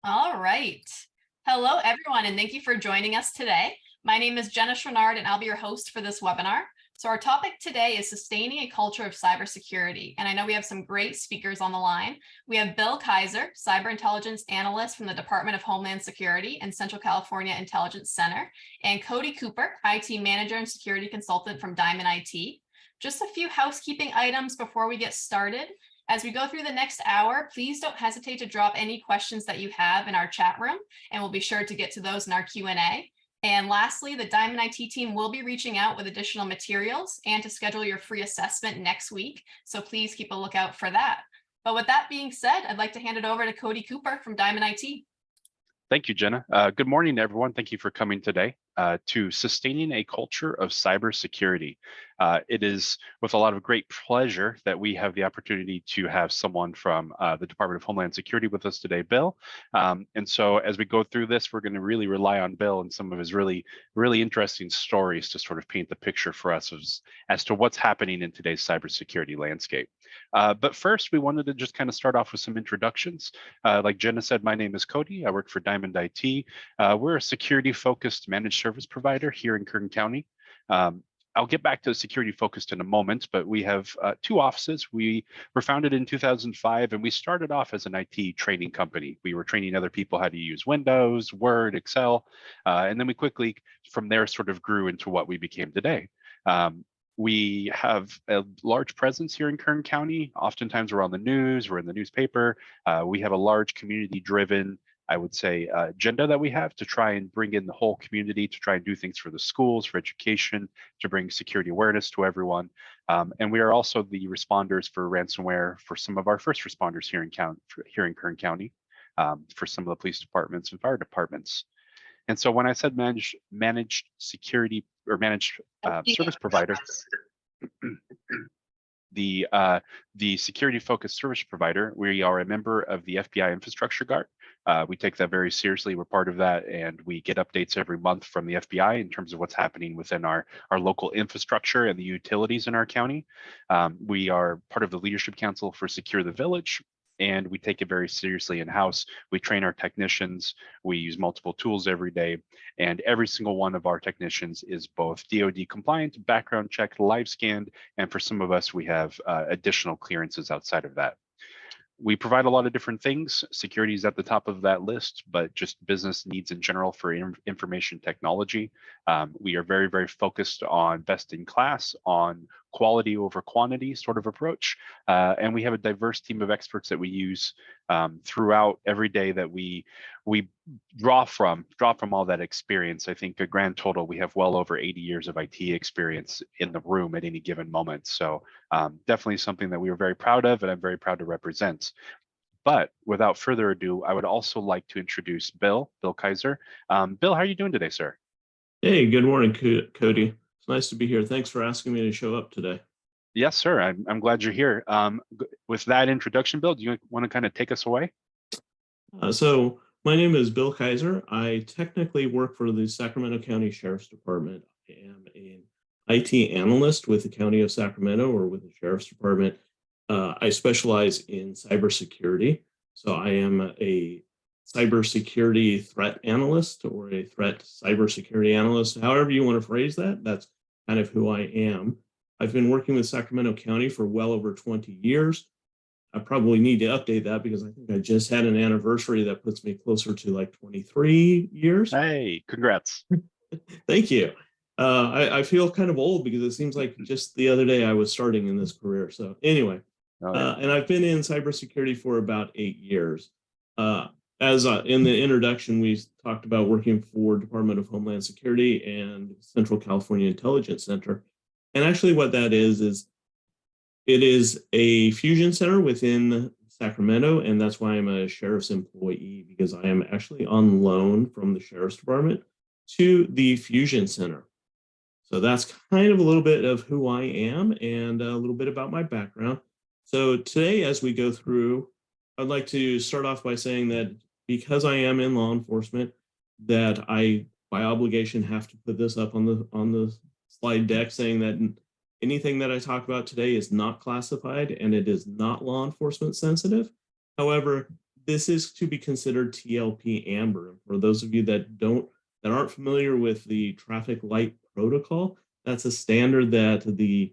All right. Hello, everyone, and thank you for joining us today. My name is Jenna Chouinard, and I'll be your host for this webinar. So our topic today is sustaining a culture of cybersecurity. And I know we have some great speakers on the line. We have Bill Kizer, cyber intelligence analyst from the Department of Homeland Security and Central California Intelligence Center, and Cody Cooper, IT manager and security consultant from DiamondIT. Just a few housekeeping items before we get started. As we go through the next hour, please don't hesitate to drop any questions that you have in our chat room, and we'll be sure to get to those in our Q&A. And lastly, the DiamondIT team will be reaching out with additional materials and to schedule your free assessment next week. So please keep a lookout for that. But with that being said, I'd like to hand it over to Cody Cooper from DiamondIT. Thank you, Jenna. Good morning, everyone. Thank you for coming today to Sustaining a Culture of Cybersecurity. It is with a lot of great pleasure that we have the opportunity to have someone from the Department of Homeland Security with us today, Bill. And so as we go through this, we're going to really rely on Bill and some of his really interesting stories to sort of paint the picture for us as to what's happening in today's cybersecurity landscape. But first, we wanted to just kind of start off with some introductions. Like Jenna said, my name is Cody. I work for DiamondIT. We're a security-focused managed service provider here in Kern County. I'll get back to security focused in a moment, but we have two offices. We were founded in 2005, and we started off as an IT training company. We were training other people how to use Windows, Word, Excel, and then we quickly, from there, sort of grew into what we became today. We have a large presence here in Kern County. Oftentimes we're on the news, we're in the newspaper. We have a large community-driven, I would say, agenda that we have to try and bring in the whole community, to try and do things for the schools, for education, to bring security awareness to everyone. And we are also the responders for ransomware for some of our first responders here in Kern County, for some of the police departments and fire departments. And so when I said managed security or managed service provider, the security-focused service provider, we are a member of the FBI Infrastructure Guard. We take that very seriously. We're part of that, and we get updates every month from the FBI in terms of what's happening within our local infrastructure and the utilities in our county. We are part of the Leadership Council for Secure the Village, and we take it very seriously in-house. We train our technicians. We use multiple tools every day, and every single one of our technicians is both DoD compliant, background checked, live scanned, and for some of us, we have additional clearances outside of that. We provide a lot of different things. Security is at the top of that list, but just business needs in general for information technology. We are very focused on best in class, on quality over quantity sort of approach. And we have a diverse team of experts that we use throughout every day that we draw from all that experience. I think a grand total, we have well over 80 years of IT experience in the room at any given moment. So definitely something that we are very proud of, and I'm very proud to represent. But without further ado, I would also like to introduce Bill Kizer. Bill, how are you doing today, sir? Hey, good morning, Cody. It's nice to be here. Thanks for asking me to show up today. Yes, sir. I'm glad you're here. With that introduction, Bill, do you want to kind of take us away? So my name is Bill Kizer. I technically work for the Sacramento County Sheriff's Department. I am an IT analyst with the County of Sacramento, or with the Sheriff's Department. I specialize in cybersecurity. So I am a cybersecurity threat analyst, or a threat cybersecurity analyst, however you want to phrase that. That's kind of who I am. I've been working with Sacramento County for well over 20 years. I probably need to update that because I think I just had an anniversary that puts me closer to like 23 years. Hey, congrats. Thank you. I feel kind of old because it seems like just the other day I was starting in this career. So anyway, and I've been in cybersecurity for about 8 years. As in the introduction, we talked about working for Department of Homeland Security and Central California Intelligence Center. And actually what that is it is a fusion center within Sacramento, and that's why I'm a sheriff's employee, because I am actually on loan from the Sheriff's Department to the fusion center. So that's kind of a little bit of who I am and a little bit about my background. So today, as we go through, I'd like to start off by saying that because I am in law enforcement, that I, by obligation, have to put this up on the slide deck, saying that anything that I talk about today is not classified and it is not law enforcement sensitive. However, this is to be considered TLP amber. And for those of you that aren't familiar with the traffic light protocol, that's a standard that the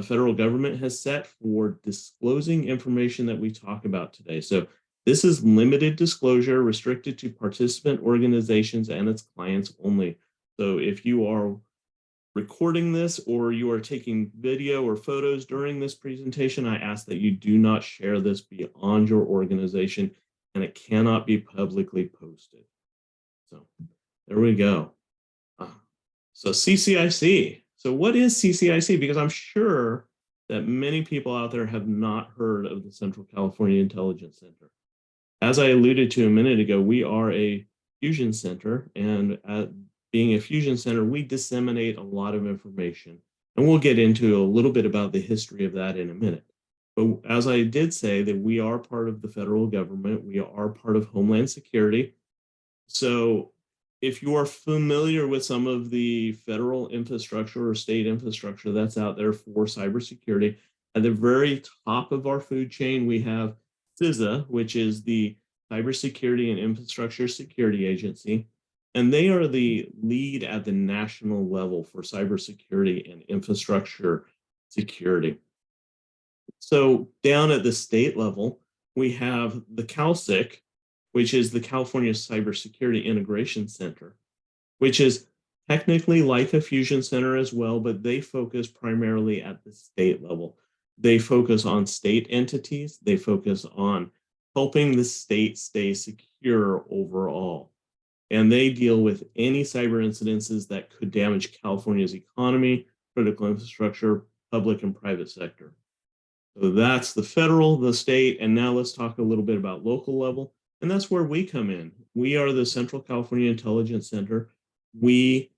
federal government has set for disclosing information that we talk about today. So this is limited disclosure, restricted to participant organizations and its clients only. So if you are recording this or you are taking video or photos during this presentation, I ask that you do not share this beyond your organization, and it cannot be publicly posted. So there we go. So CCIC. So what is CCIC? Because I'm sure that many people out there have not heard of the Central California Intelligence Center. As I alluded to a minute ago, we are a fusion center, and being a fusion center, we disseminate a lot of information. And we'll get into a little bit about the history of that in a minute. But as I did say, that we are part of the federal government, we are part of Homeland Security. So if you are familiar with some of the federal infrastructure or state infrastructure that's out there for cybersecurity, at the very top of our food chain, we have CISA, which is the Cybersecurity and Infrastructure Security Agency, and they are the lead at the national level for cybersecurity and infrastructure security. So down at the state level, we have the CalSIC, which is the California Cybersecurity Integration Center, which is technically like a fusion center as well, but they focus primarily at the state level. They focus on state entities. They focus on helping the state stay secure overall. And they deal with any cyber incidences that could damage California's economy, critical infrastructure, public and private sector. So that's the federal, the state, and now let's talk a little bit about local level. And that's where we come in. We are the Central California Intelligence Center. We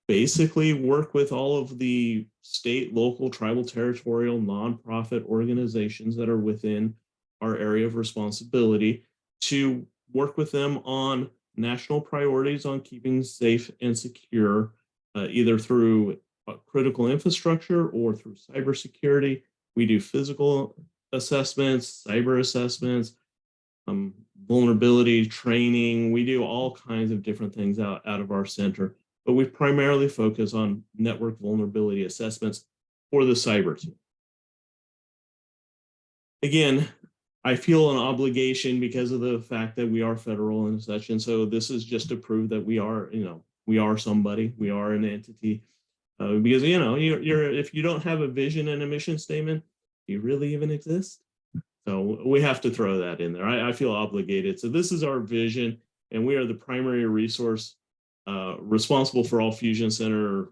basically work with all of the state, local, tribal, territorial, nonprofit organizations that are within our area of responsibility to work with them on national priorities on keeping safe and secure, either through critical infrastructure or through cybersecurity. We do physical assessments, cyber assessments, vulnerability training. We do all kinds of different things out of our center, but we primarily focus on network vulnerability assessments for the cyber team. Again, I feel an obligation because of the fact that we are federal and such, and so this is just to prove that we are, we are somebody, we are an entity. Because if you don't have a vision and a mission statement, do you really even exist? So we have to throw that in there. I feel obligated. So this is our vision, and we are the primary resource responsible for all fusion center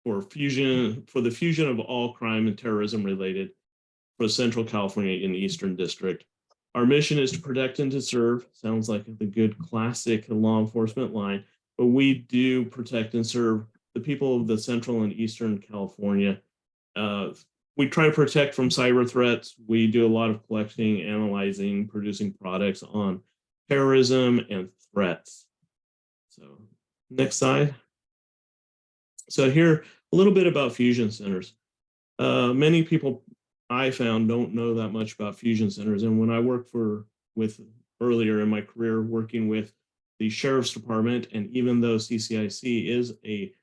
for the fusion of all crime and terrorism related for Central California in the Eastern District. Our mission is to protect and to serve. Sounds like the good classic law enforcement line, but we do protect and serve the people of the Central and Eastern California. We try to protect from cyber threats. We do a lot of collecting, analyzing, producing products on terrorism and threats. So next slide. So here, a little bit about fusion centers. Many people I found don't know that much about fusion centers. And when I worked with earlier in my career, working with the Sheriff's Department, and even though CCIC is a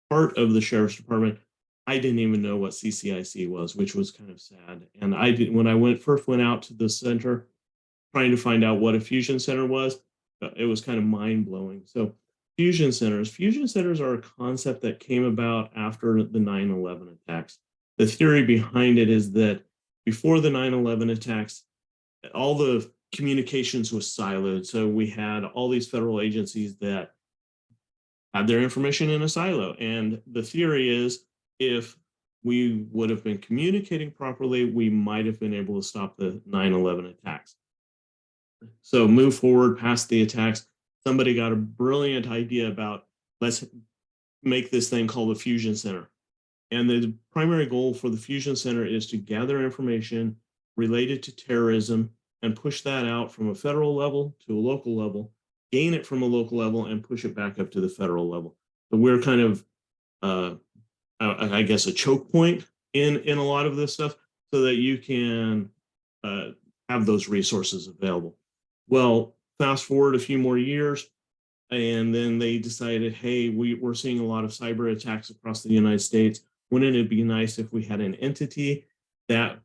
part of the Sheriff's Department, I didn't even know what CCIC was, which was kind of sad. And when I first went out to the center, trying to find out what a fusion center was, it was kind of mind-blowing. So fusion centers are a concept that came about after the 9/11 attacks. The theory behind it is that before the 9/11 attacks, all the communications was siloed. So we had all these federal agencies that had their information in a silo. And the theory is, if we would have been communicating properly, we might have been able to stop the 9/11 attacks. So move forward past the attacks. Somebody got a brilliant idea about, let's make this thing called a fusion center. And the primary goal for the fusion center is to gather information related to terrorism and push that out from a federal level to a local level, gain it from a local level, and push it back up to the federal level. So we're kind of, I guess, a choke point in a lot of this stuff, so that you can have those resources available. Well, fast forward a few more years, and then they decided, hey, we're seeing a lot of cyber attacks across the United States. Wouldn't it be nice if we had an entity that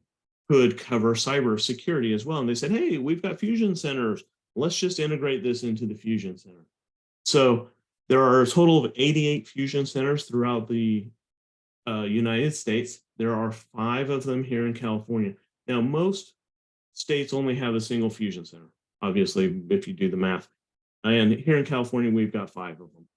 could cover cybersecurity as well? And they said, hey, we've got fusion centers. Let's just integrate this into the fusion center. So there are a total of 88 fusion centers throughout the United States. There are 5 of them here in California. Now, most states only have a single fusion center, obviously, if you do the math. And here in California, we've got 5 of them.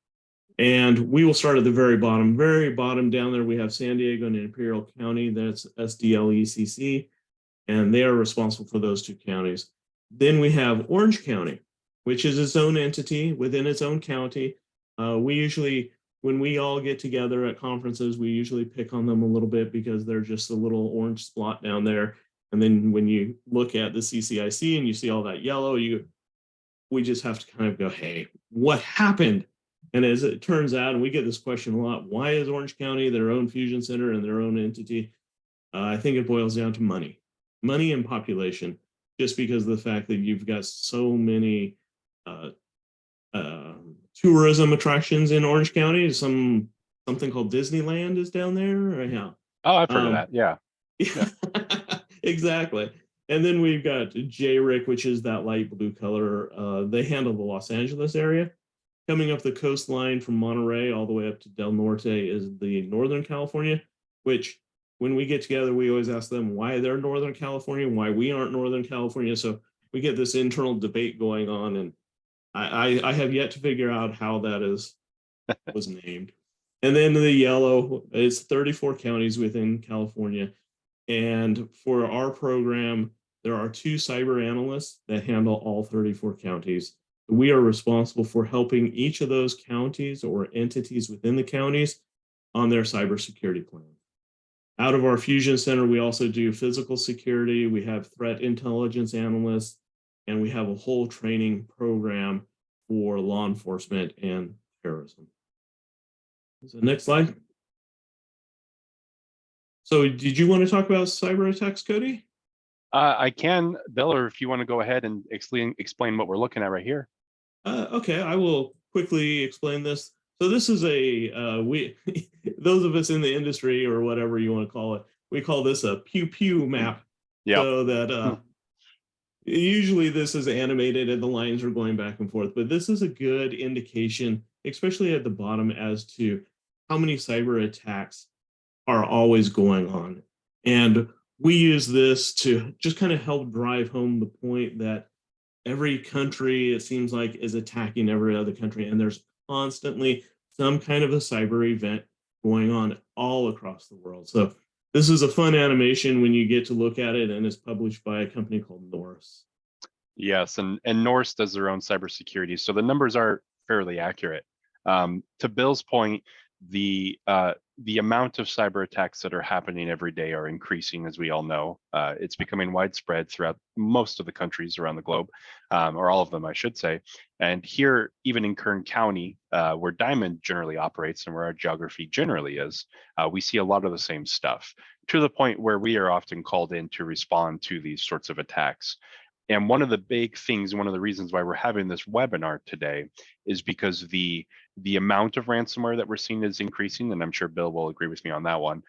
And we will start at the very bottom down there. We have San Diego and Imperial County. That's SDLECC, and they are responsible for those 2 counties. Then we have Orange County, which is its own entity within its own county. We usually, when we all get together at conferences, we usually pick on them a little bit because they're just a little orange spot down there. And then when you look at the CCIC and you see all that yellow, we just have to kind of go, hey, what happened? And as it turns out, and we get this question a lot, why is Orange County their own fusion center and their own entity? I think it boils down to money and population, just because of the fact that you've got so many tourism attractions in Orange County. Something called Disneyland is down there. Yeah. Oh, I've heard of that. Yeah. Yeah. Exactly. And then we've got JRIC, which is that light blue color. They handle the Los Angeles area. Coming up the coastline from Monterey all the way up to Del Norte is the Northern California, which when we get together, we always ask them why they're Northern California, why we aren't Northern California. So we get this internal debate going on, and I have yet to figure out how that was named. And then the yellow is 34 counties within California. And for our program, there are 2 cyber analysts that handle all 34 counties. We are responsible for helping each of those counties or entities within the counties on their cybersecurity plan. Out of our Fusion Center, we also do physical security, we have threat intelligence analysts, and we have a whole training program for law enforcement and terrorism. So next slide. So did you want to talk about cyber attacks, Cody? I can, Bill, or if you want to go ahead and explain what we're looking at right here. Okay, I will quickly explain this. So this is those of us in the industry or whatever you want to call it, we call this a pew pew map. Yep. So that usually this is animated and the lines are going back and forth, but this is a good indication, especially at the bottom, as to how many cyber attacks are always going on. And we use this to just kind of help drive home the point that every country, it seems like, is attacking every other country, and there's constantly some kind of a cyber event going on all across the world. So this is a fun animation when you get to look at it, and it's published by a company called Norse. Yes, and Norse does their own cybersecurity, so the numbers are fairly accurate. To Bill's point, the amount of cyber attacks that are happening every day are increasing, as we all know. It's becoming widespread throughout most of the countries around the globe, or all of them, I should say. And here, even in Kern County, where Diamond generally operates and where our geography generally is, we see a lot of the same stuff, to the point where we are often called in to respond to these sorts of attacks. And one of the big things, one of the reasons why we're having this webinar today is because the amount of ransomware that we're seeing is increasing, and I'm sure Bill will agree with me on that one.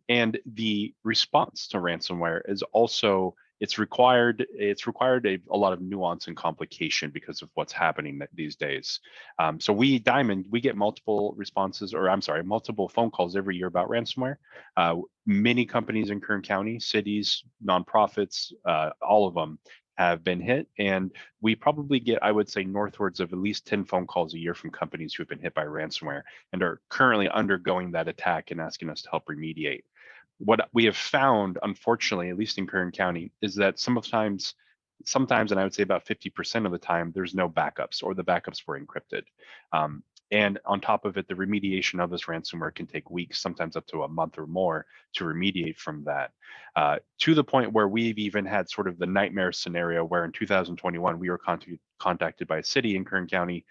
And the response to ransomware is also, it's required a lot of nuance and complication because of what's happening these days. So we, Diamond, we get multiple responses, or I'm sorry, multiple phone calls every year about ransomware. Many companies in Kern County, cities, nonprofits, all of them have been hit, and we probably get, I would say, northwards of at least 10 phone calls a year from companies who have been hit by ransomware and are currently undergoing that attack and asking us to help remediate. What we have found, unfortunately, at least in Kern County, is that sometimes, and I would say about 50% of the time, there's no backups, or the backups were encrypted. And on top of it, the remediation of this ransomware can take weeks, sometimes up to a month or more, to remediate from that. To the point where we've even had sort of the nightmare scenario where in 2021, we were contacted by a city in Kern County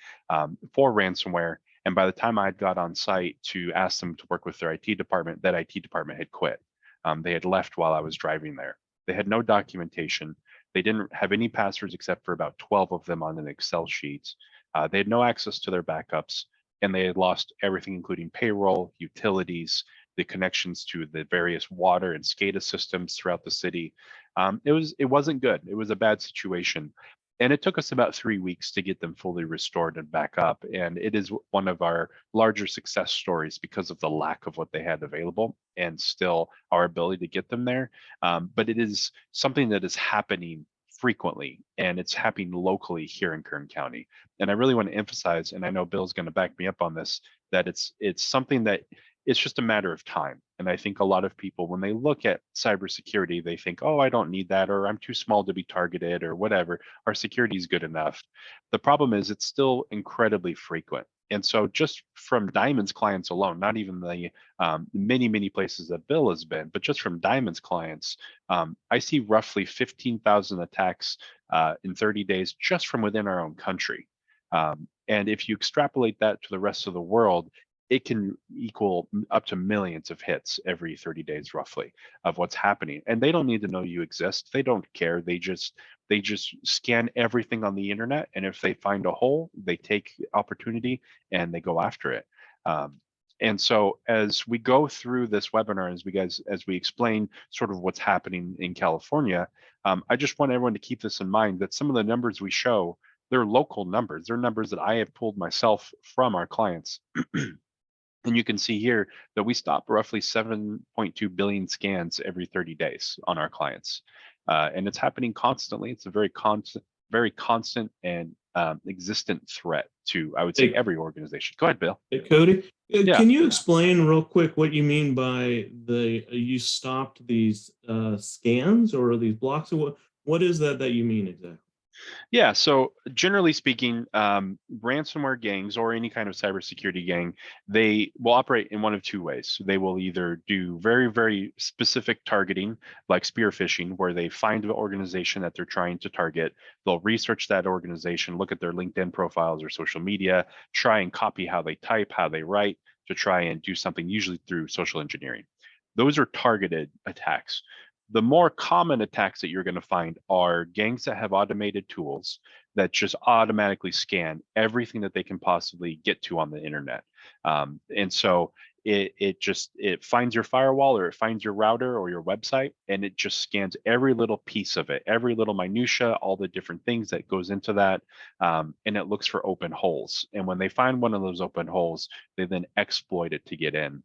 for ransomware. And by the time I got on site to ask them to work with their IT department, that IT department had quit. They had left while I was driving there. They had no documentation. They didn't have any passwords except for about 12 of them on an Excel sheet. They had no access to their backups, and they had lost everything, including payroll, utilities, the connections to the various water and SCADA systems throughout the city. It wasn't good. It was a bad situation. And it took us about 3 weeks to get them fully restored and back up. And it is one of our larger success stories because of the lack of what they had available and still our ability to get them there. But it is something that is happening frequently, and it's happening locally here in Kern County. And I really want to emphasize, and I know Bill's going to back me up on this, that it's something that it's just a matter of time. And I think a lot of people, when they look at cybersecurity, they think, oh, I don't need that, or I'm too small to be targeted, or whatever. Our security is good enough. The problem is it's still incredibly frequent. And so just from Diamond's clients alone, not even the many places that Bill has been, but just from Diamond's clients, I see roughly 15,000 attacks in 30 days just from within our own country. And if you extrapolate that to the rest of the world, it can equal up to millions of hits every 30 days roughly of what's happening. And they don't need to know you exist. They don't care. They just scan everything on the internet. And if they find a hole, they take opportunity and they go after it. And so as we go through this webinar, as we explain sort of what's happening in California, I just want everyone to keep this in mind, that some of the numbers we show, they're local numbers. They're numbers that I have pulled myself from our clients. And you can see here that we stop roughly 7.2 billion scans every 30 days on our clients. And it's happening constantly. It's a very constant and existent threat to, I would say, every organization. Go ahead, Bill. Hey, Cody, Yeah. Can you explain real quick what you mean by you stopped these scans or these blocks? What is that you mean exactly? Yeah, so generally speaking, ransomware gangs or any kind of cybersecurity gang, they will operate in one of two ways. They will either do very specific targeting, like spear phishing, where they find the organization that they're trying to target. They'll research that organization, look at their LinkedIn profiles or social media, try and copy how they type, how they write, to try and do something, usually through social engineering. Those are targeted attacks. The more common attacks that you're going to find are gangs that have automated tools that just automatically scan everything that they can possibly get to on the internet. And so it finds your firewall, or it finds your router or your website, and it just scans every little piece of it, every little minutia, all the different things that goes into that, and it looks for open holes. And when they find one of those open holes, they then exploit it to get in.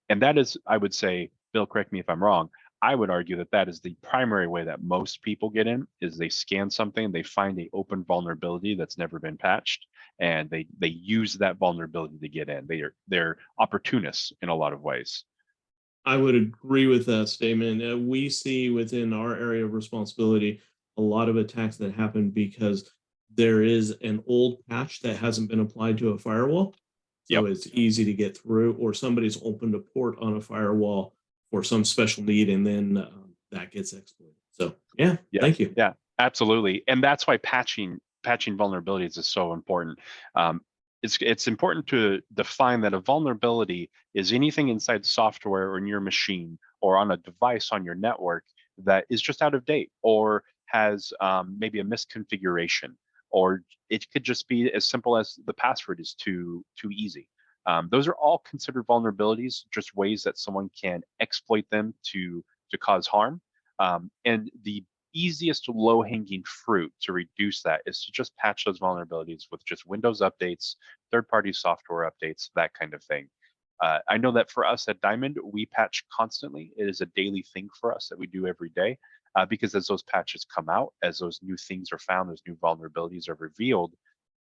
And that is, I would say, Bill, correct me if I'm wrong, I would argue that that is the primary way that most people get in, is they scan something, they find an open vulnerability that's never been patched, and they use that vulnerability to get in. They're opportunists in a lot of ways. I would agree with that statement. We see within our area of responsibility a lot of attacks that happen because there is an old patch that hasn't been applied to a firewall. So it's easy to get through, or somebody's opened a port on a firewall for some special need, and then that gets exploited. So yeah, thank you. Yeah, absolutely. And that's why patching vulnerabilities is so important. It's important to define that a vulnerability is anything inside software or in your machine or on a device on your network that is just out of date, or has maybe a misconfiguration, or it could just be as simple as the password is too easy. Those are all considered vulnerabilities, just ways that someone can exploit them to cause harm. And the easiest low-hanging fruit to reduce that is to just patch those vulnerabilities with just Windows updates, third-party software updates, that kind of thing. I know that for us at Diamond, we patch constantly. It is a daily thing for us that we do every day, because as those patches come out, as those new things are found, those new vulnerabilities are revealed,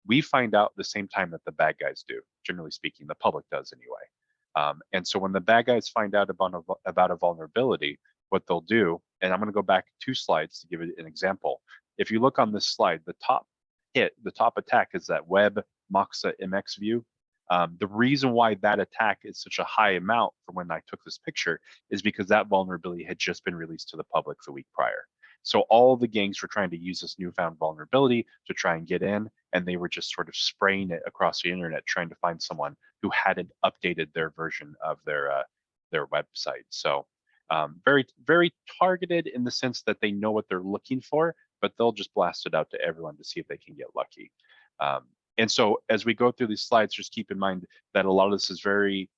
we find out the same time that the bad guys do. Generally speaking, the public does anyway. And so when the bad guys find out about a vulnerability, what they'll do, and I'm going to go back 2 slides to give it an example. If you look on this slide, the top attack is that web Moxa MX view. The reason why that attack is such a high amount from when I took this picture is because that vulnerability had just been released to the public the week prior. So all the gangs were trying to use this newfound vulnerability to try and get in, and they were just sort of spraying it across the internet, trying to find someone who hadn't updated their version of their website. So very targeted in the sense that they know what they're looking for, but they'll just blast it out to everyone to see if they can get lucky. And so as we go through these slides, just keep in mind that a lot of this is very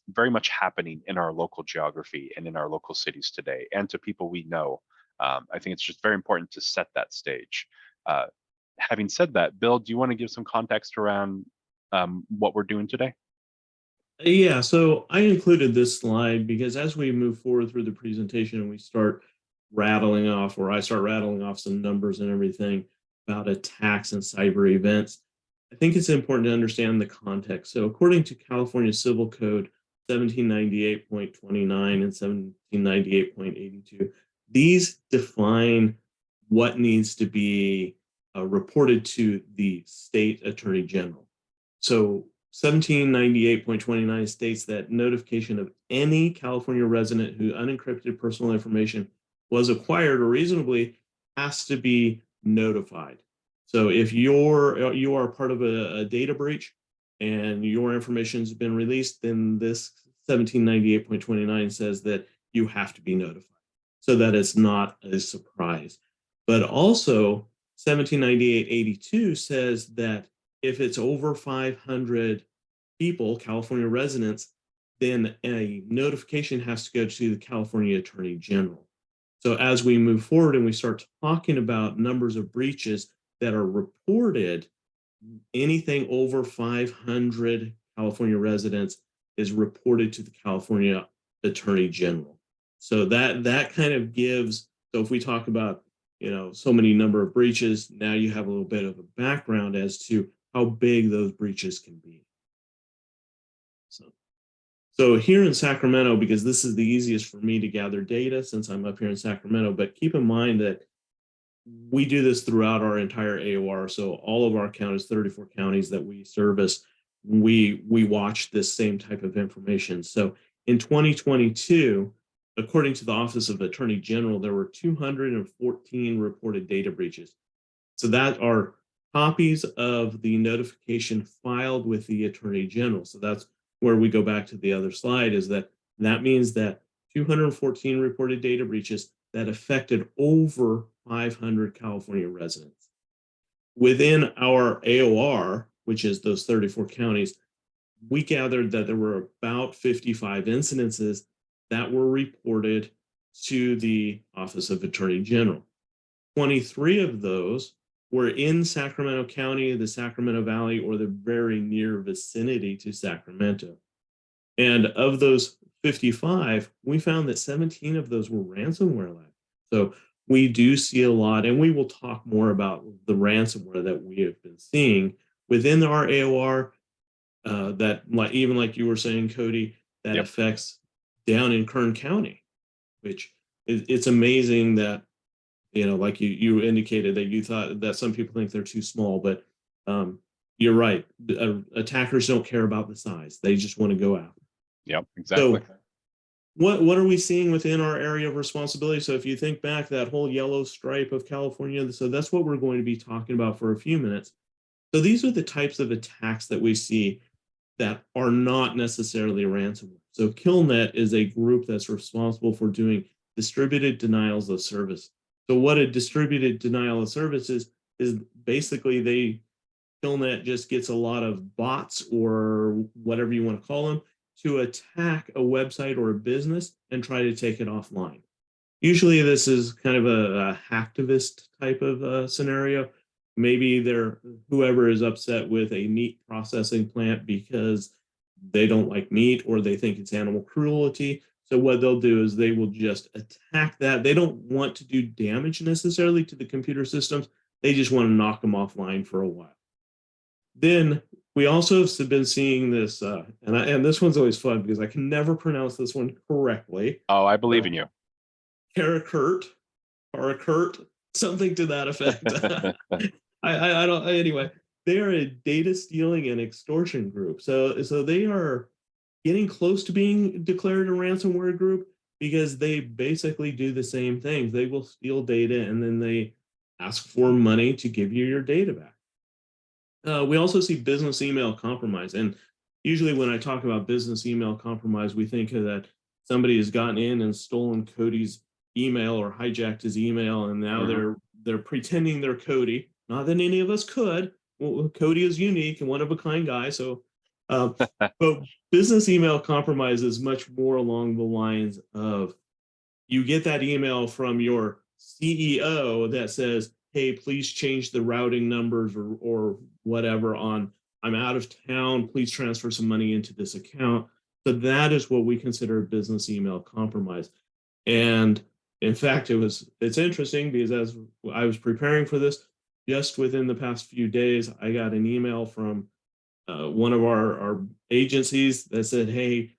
much happening in our local geography and in our local cities today, and to people we know. I think it's just very important to set that stage. Having said that, Bill, do you want to give some context around what we're doing today? Yeah, so I included this slide because as we move forward through the presentation and we start rattling off, or I start rattling off some numbers and everything about attacks and cyber events, I think it's important to understand the context. So according to California Civil Code 1798.29 and 1798.82, these define what needs to be reported to the state attorney general. So 1798.29 states that notification of any California resident whose unencrypted personal information was acquired or reasonably has to be notified. So if you are part of a data breach and your information has been released, then this 1798.29 says that you have to be notified so that it's not a surprise. But also 1798.82 says that if it's over 500 people, California residents, then a notification has to go to the California Attorney General. So as we move forward and we start talking about numbers of breaches that are reported, anything over 500 California residents is reported to the California Attorney General. So that kind of gives, so if we talk about, so many number of breaches, now you have a little bit of a background as to how big those breaches can be. So here in Sacramento, because this is the easiest for me to gather data since I'm up here in Sacramento, but keep in mind that we do this throughout our entire AOR. So all of our counties, 34 counties that we service, we watch this same type of information. So in 2022, according to the Office of Attorney General, there were 214 reported data breaches. So that are copies of the notification filed with the Attorney General. So that's where we go back to the other slide, is that means that 214 reported data breaches that affected over 500 California residents. Within our AOR, which is those 34 counties, we gathered that there were about 55 incidences that were reported to the Office of Attorney General. 23 of those were in Sacramento County, the Sacramento Valley, or the very near vicinity to Sacramento. And of those 55, we found that 17 of those were ransomware attacks. So we do see a lot, and we will talk more about the ransomware that we have been seeing within our AOR, that, even like you were saying, Cody, that affects down in Kern County, which it's amazing that, like you indicated that you thought that some people think they're too small, but you're right. Attackers don't care about the size. They just want to go out. Yep, exactly. So what are we seeing within our area of responsibility? So if you think back, that whole yellow stripe of California, so that's what we're going to be talking about for a few minutes. So these are the types of attacks that we see that are not necessarily ransomware. So KillNet is a group that's responsible for doing distributed denials of service. So what a distributed denial of service is basically KillNet just gets a lot of bots, or whatever you want to call them, to attack a website or a business and try to take it offline. Usually this is kind of a hacktivist type of scenario. Maybe whoever is upset with a meat processing plant because they don't like meat, or they think it's animal cruelty. So what they'll do is they will just attack that. They don't want to do damage necessarily to the computer systems. They just want to knock them offline for a while. Then we also have been seeing this, and this one's always fun because I can never pronounce this one correctly. Oh, I believe in you. Karakurt, something to that effect. I don't. Anyway, they are a data stealing and extortion group. So they are getting close to being declared a ransomware group because they basically do the same things. They will steal data and then they ask for money to give you your data back. We also see business email compromise. And usually when I talk about business email compromise, we think that somebody has gotten in and stolen Cody's email or hijacked his email, and now they're they're pretending they're Cody. Not that any of us could. Well, Cody is unique and one of a kind guy. So, but business email compromise is much more along the lines of you get that email from your CEO that says, hey, please change the routing numbers or whatever on, I'm out of town, please transfer some money into this account. So that is what we consider a business email compromise. And in fact, it's interesting because as I was preparing for this, just within the past few days, I got an email from one of our agencies that said, hey,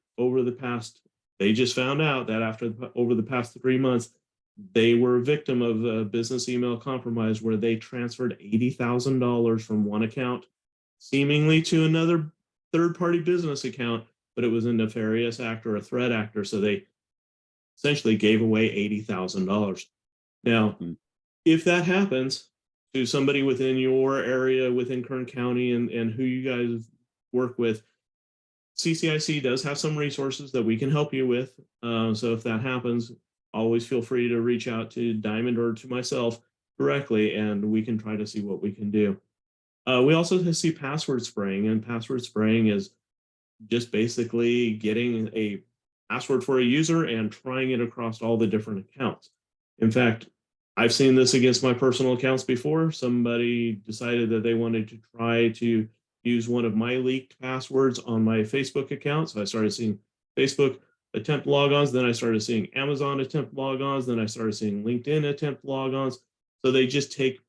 they just found out that over the past 3 months, they were a victim of a business email compromise where they transferred $80,000 from one account seemingly to another third-party business account, but it was a nefarious act or a threat actor. So they essentially gave away $80,000. Now, if that happens to somebody within your area, within Kern County and who you guys work with, CCIC does have some resources that we can help you with. So if that happens, always feel free to reach out to Diamond or to myself directly, and we can try to see what we can do. We also see password spraying, and password spraying is just basically getting a password for a user and trying it across all the different accounts. In fact, I've seen this against my personal accounts before. Somebody decided that they wanted to try to use one of my leaked passwords on my Facebook account. So I started seeing Facebook attempt logons, then I started seeing Amazon attempt logons, then I started seeing LinkedIn attempt logons. So they just take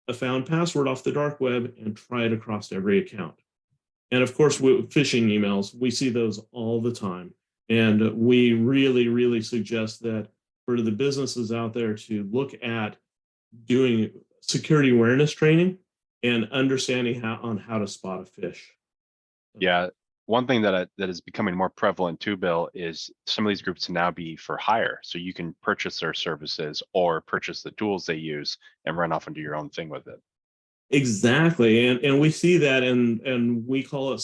a found password off the dark web and try it across every account. And of course, with phishing emails, we see those all the time. And we really, really suggest that for the businesses out there to look at doing security awareness training and understanding how to spot a phish. Yeah, one thing that is becoming more prevalent too, Bill, is some of these groups now be for hire. So you can purchase their services or purchase the tools they use and run off and do your own thing with it. Exactly, and we see that, and we call it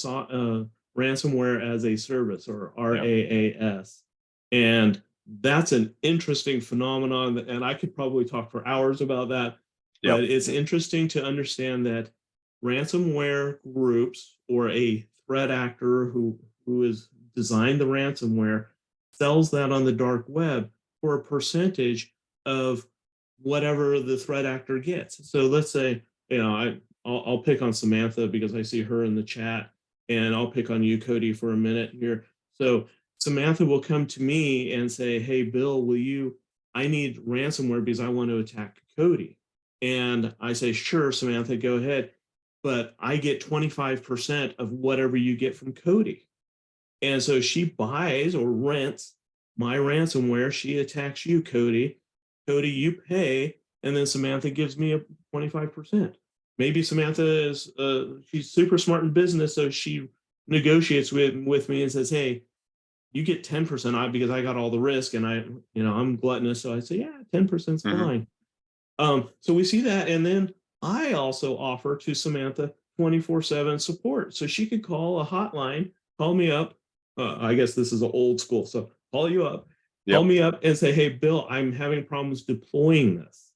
ransomware as a service, or RAAS, and that's an interesting phenomenon. And I could probably talk for hours about that, but it's interesting to understand that ransomware groups or a threat actor who has designed the ransomware sells that on the dark web for a percentage of whatever the threat actor gets. So let's say, I'll pick on Samantha because I see her in the chat, and I'll pick on you, Cody, for a minute here. So Samantha will come to me and say, hey, Bill, I need ransomware because I want to attack Cody. And I say, sure, Samantha, go ahead. But I get 25% of whatever you get from Cody. And so she buys or rents my ransomware. She attacks you, Cody. Cody, you pay. And then Samantha gives me a 25%. Maybe Samantha she's super smart in business, so she negotiates with me and says, hey, you get 10% because I got all the risk, and I'm gluttonous, so I say, yeah, 10% is fine. So we see that, and then I also offer to Samantha 24/7 support, so she could call a hotline, call me up. I guess this is old school, so call you up, call me up, and say, hey, Bill, I'm having problems deploying this.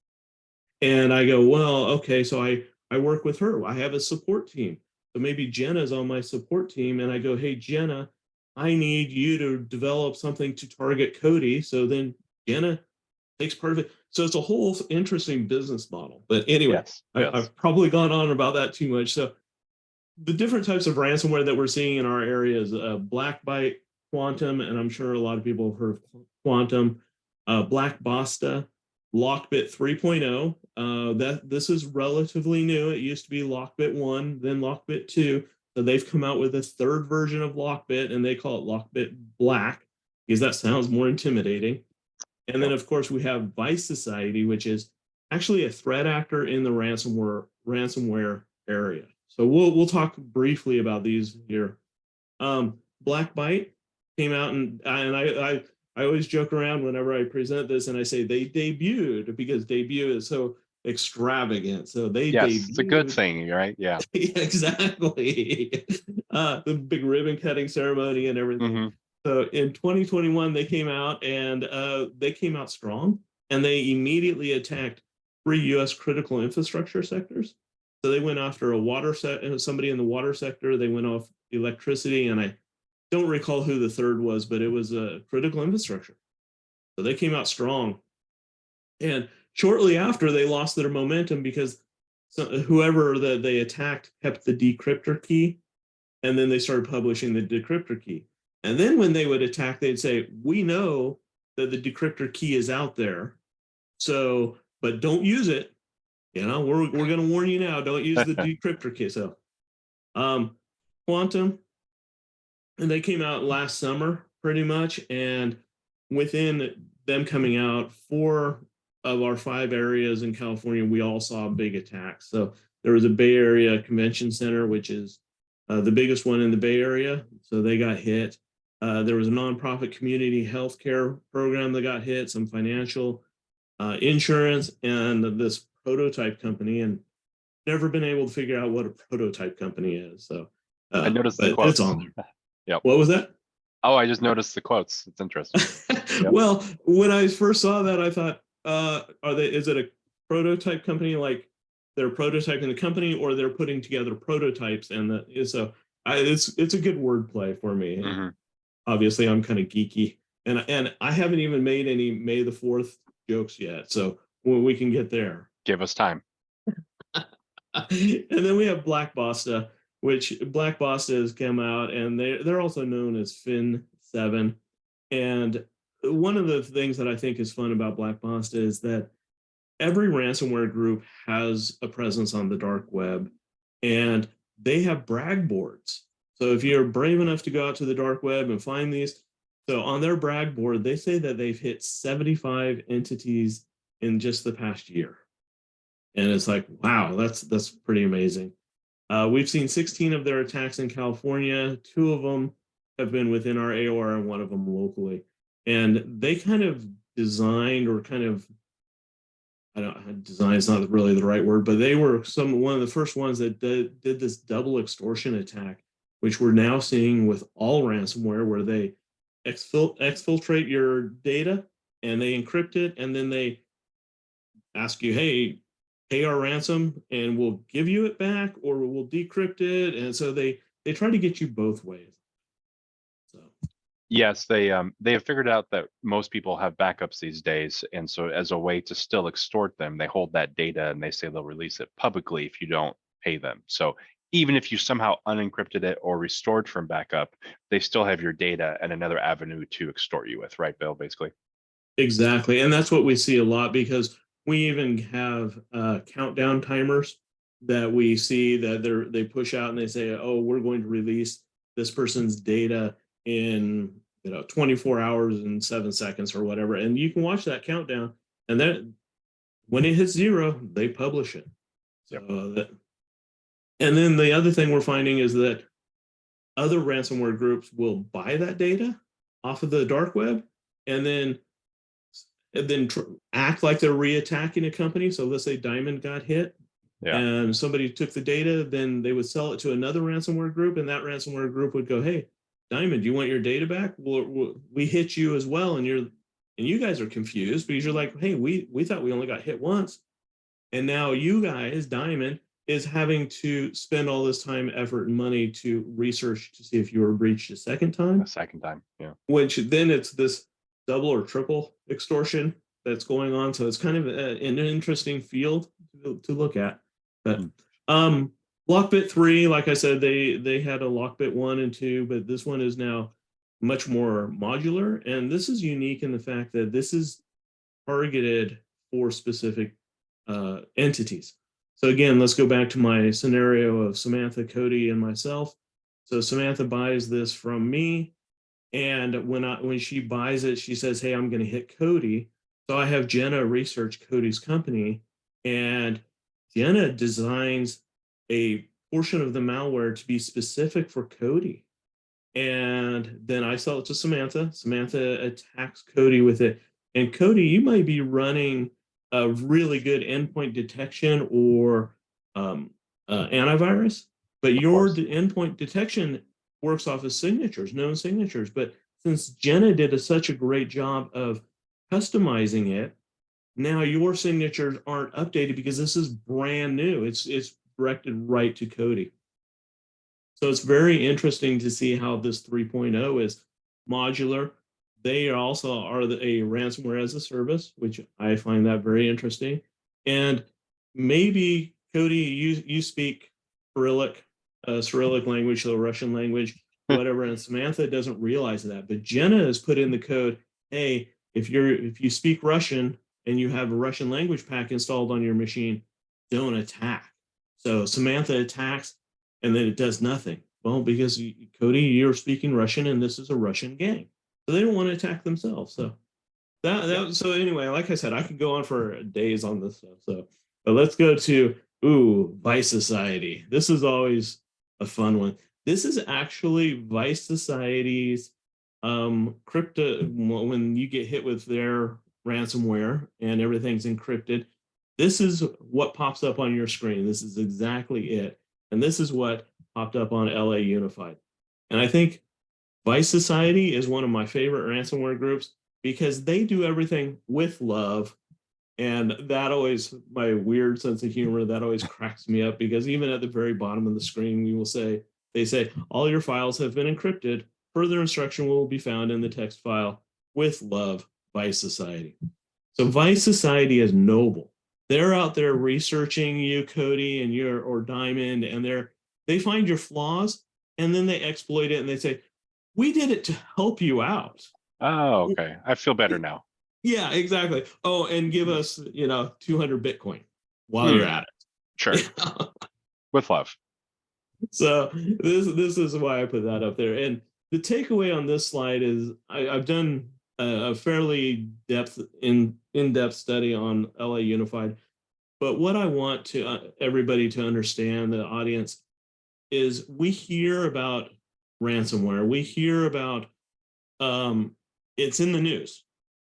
And I go, well, okay, so I work with her. I have a support team. So maybe Jenna's on my support team. And I go, hey, Jenna, I need you to develop something to target Cody. So then Jenna takes part of it. So it's a whole interesting business model. But anyway, I've probably gone on about that too much. So the different types of ransomware that we're seeing in our area is Blackbyte, Quantum, and I'm sure a lot of people have heard of Quantum, Black Basta, Lockbit 3.0. This is relatively new. It used to be Lockbit 1, then Lockbit 2. So they've come out with a third version of Lockbit, and they call it Lockbit Black because that sounds more intimidating. And then, of course, we have Vice Society, which is actually a threat actor in the ransomware area. So we'll talk briefly about these here. Blackbyte came out, and I always joke around whenever I present this, and I say they debuted because debut is so extravagant. So they debuted. It's a good thing, right? Yeah. Exactly. The big ribbon cutting ceremony and everything. So in 2021, they came out, and they came out strong, and they immediately attacked 3 U.S. critical infrastructure sectors. So they went after somebody in the water sector. They went off electricity, and I don't recall who the third was, but it was a critical infrastructure. So they came out strong. And shortly after, they lost their momentum because whoever that they attacked kept the decryptor key, and then they started publishing the decryptor key. And then when they would attack, they'd say, we know that the decryptor key is out there, so, but don't use it. You know, we're going to warn you now, don't use the decryptor key. So Quantum, and they came out last summer pretty much, and within them coming out, 4 of our 5 areas in California, we all saw big attacks. So there was a Bay Area Convention Center, which is the biggest one in the Bay Area. So they got hit. There was a nonprofit community healthcare program that got hit, some financial, insurance, and this prototype company. And never been able to figure out what a prototype company is. So I noticed the quotes. It's on there. Yep. What was that? Oh, I just noticed the quotes. It's interesting. Yep. Well, when I first saw that, I thought, is it a prototype company, like they're prototyping the company, or they're putting together prototypes? And it's a good wordplay for me. Mm-hmm. Obviously, I'm kind of geeky, and I haven't even made any May the 4th jokes yet. So when we can get there, give us time. And then we have Black Basta, which Black Basta has come out, and they're also known as Fin 7. And one of the things that I think is fun about Black Basta is that every ransomware group has a presence on the dark web, and they have brag boards. So if you're brave enough to go out to the dark web and find these, so on their brag board, they say that they've hit 75 entities in just the past year. And it's like, wow, that's pretty amazing. We've seen 16 of their attacks in California. 2 of them have been within our AOR and 1 of them locally. And they kind of designed, or kind of, design is not really the right word, but they were one of the first ones that did this double extortion attack, which we're now seeing with all ransomware, where they exfiltrate your data and they encrypt it, and then they ask you, hey, pay our ransom and we'll give you it back, or we'll decrypt it. And so they try to get you both ways. So yes, they have figured out that most people have backups these days, and so as a way to still extort them, they hold that data and they say they'll release it publicly if you don't pay them. So even if you somehow unencrypted it or restored from backup, they still have your data and another avenue to extort you with, right, Bill, basically? Exactly. And that's what we see a lot, because we even have countdown timers that we see that they push out, and they say, oh, we're going to release this person's data in 24 hours and 7 seconds or whatever. And you can watch that countdown, and then when it hits 0, they publish it. Yep. And then the other thing we're finding is that other ransomware groups will buy that data off of the dark web, and then act like they're reattacking a company. So let's say Diamond got hit, and somebody took the data, then they would sell it to another ransomware group, and that ransomware group would go, hey, Diamond, you want your data back? We hit you as well, and you guys are confused because you're like, hey, we thought we only got hit once, and now you guys, Diamond, is having to spend all this time, effort, and money to research to see if you were breached a second time. Yeah. Which then it's this double or triple extortion that's going on. So it's kind of an interesting field to look at. But Lockbit 3, like I said, they had a Lockbit 1 and 2, but this one is now much more modular. And this is unique in the fact that this is targeted for specific entities. So again, let's go back to my scenario of Samantha, Cody, and myself. So Samantha buys this from me, and when she buys it, she says, hey, I'm going to hit Cody. So I have Jenna research Cody's company, and Jenna designs a portion of the malware to be specific for Cody. And then I sell it to Samantha. Samantha attacks Cody with it. And Cody, you might be running a really good endpoint detection or antivirus, but your endpoint detection works off of signatures, known signatures. But since Jenna did such a great job of customizing it now your signatures aren't updated because this is brand new. It's directed right to Cody. So it's very interesting to see how this 3.0 is modular. They also are a ransomware as a service, which I find that very interesting. And maybe, Cody, you speak Cyrillic language, so Russian language, whatever, and Samantha doesn't realize that. But Jenna has put in the code, hey, if you speak Russian and you have a Russian language pack installed on your machine, don't attack. So Samantha attacks, and then it does nothing. Well, because Cody, you're speaking Russian, and this is a Russian gang, so they don't want to attack themselves. So so anyway, like I said, I could go on for days on this stuff. So, but let's go to Vice Society. This is always a fun one. This is actually Vice Society's crypto. When you get hit with their ransomware and everything's encrypted, this is what pops up on your screen. This is exactly it. And this is what popped up on LA Unified. And I think Vice Society is one of my favorite ransomware groups because they do everything with love. And that always, my weird sense of humor, that always cracks me up, because even at the very bottom of the screen, they say, all your files have been encrypted. Further instruction will be found in the text file. With love, Vice Society. So Vice Society is noble. They're out there researching you, Cody, and or Diamond, and they find your flaws, and then they exploit it, and they say, we did it to help you out. Oh, okay. I feel better now. Yeah, exactly. Oh, and give us, 200 Bitcoin while you're at it. Sure. With love. So this is why I put that up there. And the takeaway on this slide is I've done a fairly in-depth study on LA Unified. But what I want to everybody to understand, the audience, is we hear about ransomware. We hear about it's in the news.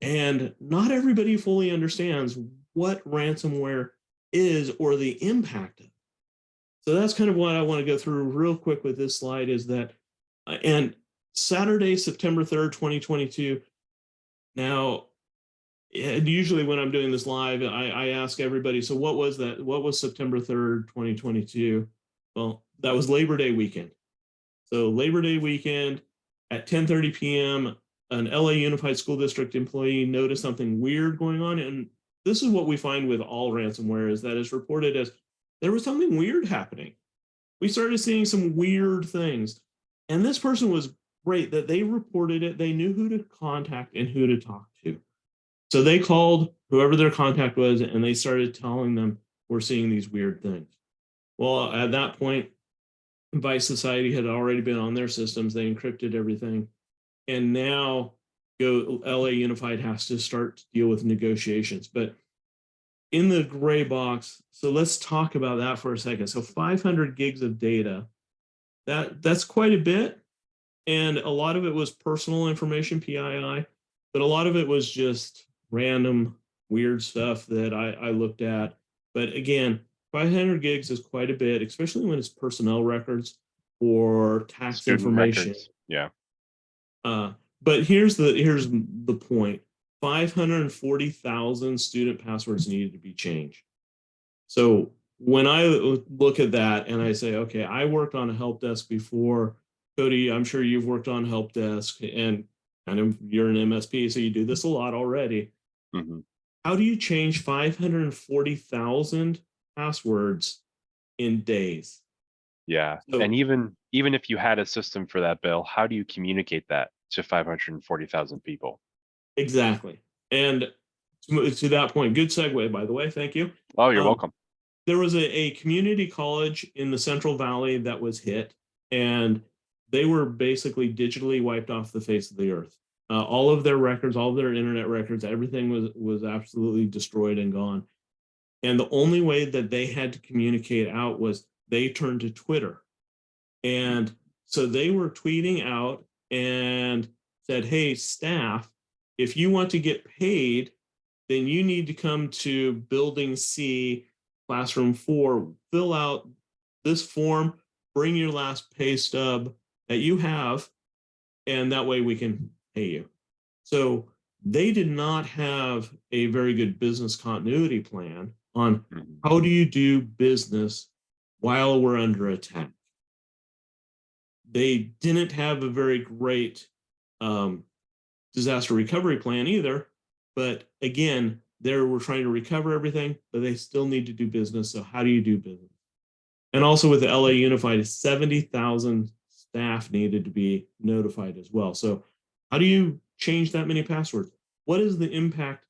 And not everybody fully understands what ransomware is or the impact of it. So that's kind of what I want to go through real quick with this slide, is that, and Saturday, September 3rd, 2022. Now, usually when I'm doing this live, I ask everybody, so what was that? What was September 3rd, 2022? Well, that was Labor Day weekend. So Labor Day weekend at 10:30 p.m., an LA Unified School District employee noticed something weird going on. And this is what we find with all ransomware, is that it's reported as there was something weird happening. We started seeing some weird things. And this person was great that they reported it. They knew who to contact and who to talk to. So they called whoever their contact was, and they started telling them, we're seeing these weird things. Well, at that point, Vice Society had already been on their systems. They encrypted everything. And now LA Unified has to start to deal with negotiations. But in the gray box, so let's talk about that for a second. So 500 gigs of data, that's quite a bit. And a lot of it was personal information, PII, but a lot of it was just random weird stuff that I looked at. But again, 500 gigs is quite a bit, especially when it's personnel records or tax Student information. Records. Yeah. But here's the point. 540,000 student passwords needed to be changed. So when I look at that and I say, okay, I worked on a help desk before. Cody, I'm sure you've worked on help desk, and kind of you're an MSP, so you do this a lot already. Mm-hmm. How do you change 540,000 passwords in days? Yeah. So, and even if you had a system for that, Bill, how do you communicate that to 540,000 people? Exactly. And to that point, good segue, by the way, thank you. Oh, you're welcome. There was a community college in the Central Valley that was hit, and they were basically digitally wiped off the face of the earth. All of their records, all of their internet records, everything was absolutely destroyed and gone. And the only way that they had to communicate out was they turned to Twitter. And so they were tweeting out and said, hey, staff, if you want to get paid, then you need to come to Building C, Classroom 4, fill out this form, bring your last pay stub that you have, and that way we can pay you. So they did not have a very good business continuity plan on how do you do business while we're under attack. They didn't have a very great disaster recovery plan either. But again, they were trying to recover everything, but they still need to do business. So how do you do business? And also with the LA Unified, 70,000 staff needed to be notified as well. So how do you change that many passwords? What is the impact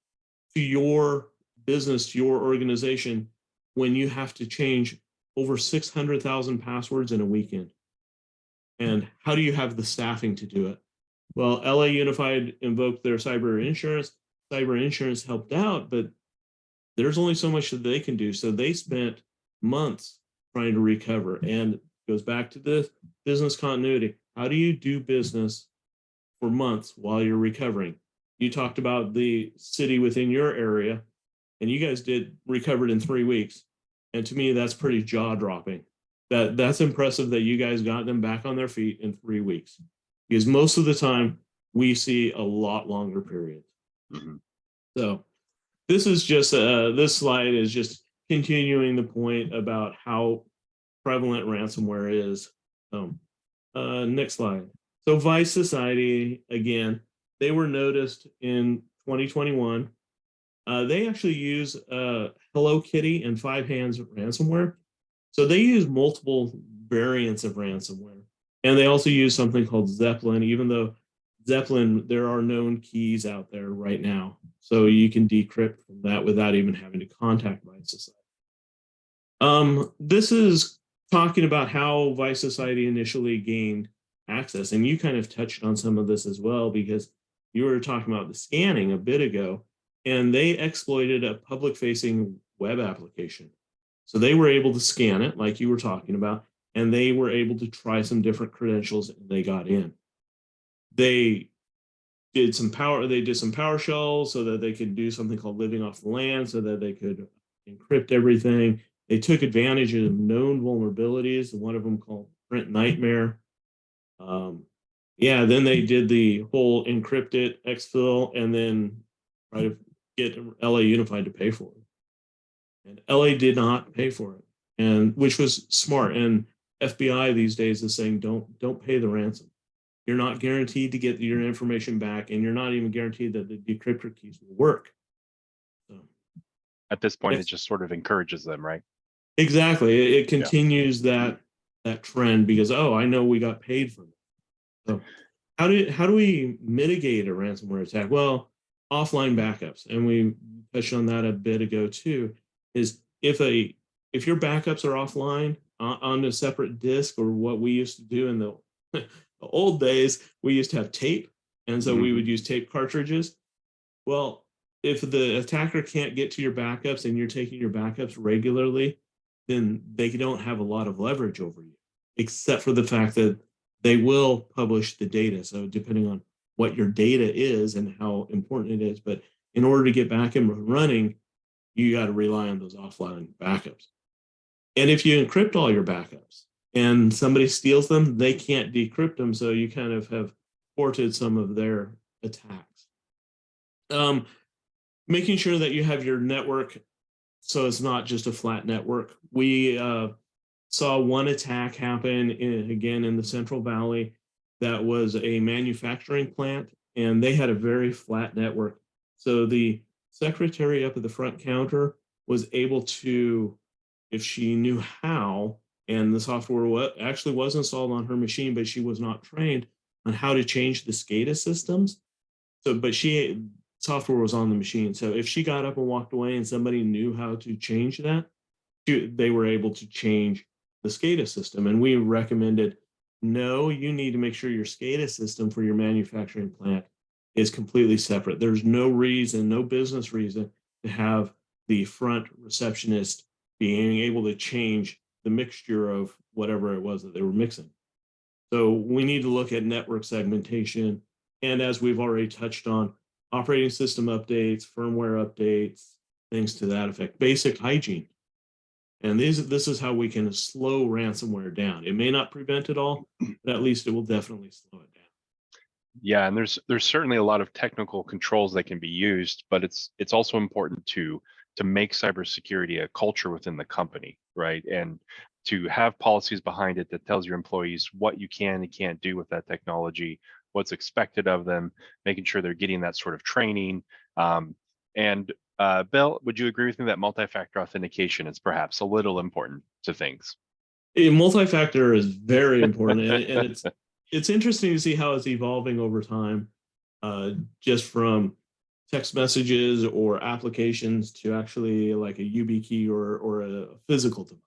to your business, to your organization, when you have to change over 600,000 passwords in a weekend? And how do you have the staffing to do it? Well, LA Unified invoked their cyber insurance. Cyber insurance helped out, but there's only so much that they can do. So they spent months trying to recover. And it goes back to the business continuity. How do you do business for months while you're recovering? You talked about the city within your area, and you guys recovered in 3 weeks. And to me, that's pretty jaw-dropping. That's impressive that you guys got them back on their feet in 3 weeks. Because most of the time, we see a lot longer periods. So this is just, this slide is just continuing the point about how prevalent ransomware is. Next slide. So Vice Society, again, they were noticed in 2021. They actually use Hello Kitty and 5 Hands ransomware. So they use multiple variants of ransomware. And they also use something called Zeppelin, even though Zeppelin, there are known keys out there right now. So you can decrypt from that without even having to contact Vice Society. This is talking about how Vice Society initially gained access. And you kind of touched on some of this as well, because you were talking about the scanning a bit ago, and they exploited a public-facing web application. So they were able to scan it, like you were talking about, and they were able to try some different credentials, and they got in. They did some PowerShell so that they could do something called living off the land, so that they could encrypt everything. They took advantage of known vulnerabilities, one of them called Print Nightmare. Yeah, then they did the whole encrypt it, exfil, and then try to get LA Unified to pay for it. And LA did not pay for it, and which was smart. And FBI these days is saying, don't pay the ransom. You're not guaranteed to get your information back, and you're not even guaranteed that the decryptor keys will work. So at this point, it just sort of encourages them, right? Exactly. It continues that trend, because, oh, I know we got paid for it. So how do we mitigate a ransomware attack? Well, offline backups, and we touched on that a bit ago too, is if your backups are offline on a separate disk, or what we used to do in the old days, we used to have tape, and so we would use tape cartridges. Well, if the attacker can't get to your backups and you're taking your backups regularly, then they don't have a lot of leverage over you, except for the fact that they will publish the data. So depending on what your data is and how important it is, but in order to get back and running, you got to rely on those offline backups. And if you encrypt all your backups and somebody steals them, they can't decrypt them. So you kind of have thwarted some of their attacks. Making sure that you have your network so it's not just a flat network. We saw one attack happen again in the Central Valley that was a manufacturing plant, and they had a very flat network. So the secretary up at the front counter was able to, if she knew how, and the software actually was installed on her machine, but she was not trained on how to change the SCADA systems. So, but software was on the machine. So if she got up and walked away and somebody knew how to change that, they were able to change the SCADA system. And we recommended, no, you need to make sure your SCADA system for your manufacturing plant is completely separate. There's no reason, no business reason to have the front receptionist being able to change the mixture of whatever it was that they were mixing. So we need to look at network segmentation. And as we've already touched on, operating system updates, firmware updates, things to that effect, basic hygiene. And this is how we can slow ransomware down. It may not prevent it all, but at least it will definitely slow it down. Yeah, and there's certainly a lot of technical controls that can be used, but it's also important to make cybersecurity a culture within the company, right? And to have policies behind it that tells your employees what you can and can't do with that technology, what's expected of them, making sure they're getting that sort of training. And Bill, would you agree with me that multi-factor authentication is perhaps a little important to things? Multi-factor is very important, and it's interesting to see how it's evolving over time, just from text messages or applications to actually like a YubiKey or a physical device.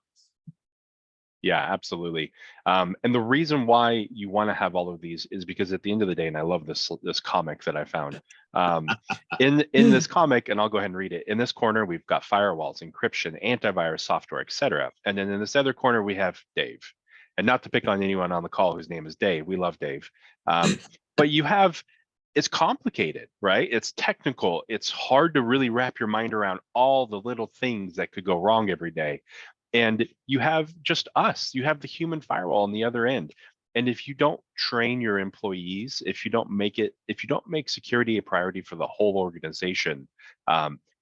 Yeah, absolutely. And the reason why you want to have all of these is because at the end of the day, and I love this comic that I found. In this comic, and I'll go ahead and read it. In this corner, we've got firewalls, encryption, antivirus software, etc. And then in this other corner, we have Dave. And not to pick on anyone on the call whose name is Dave, we love Dave. But it's complicated, right? It's technical. It's hard to really wrap your mind around all the little things that could go wrong every day. And you have just us, you have the human firewall on the other end. And if you don't train your employees, if you don't make security a priority for the whole organization,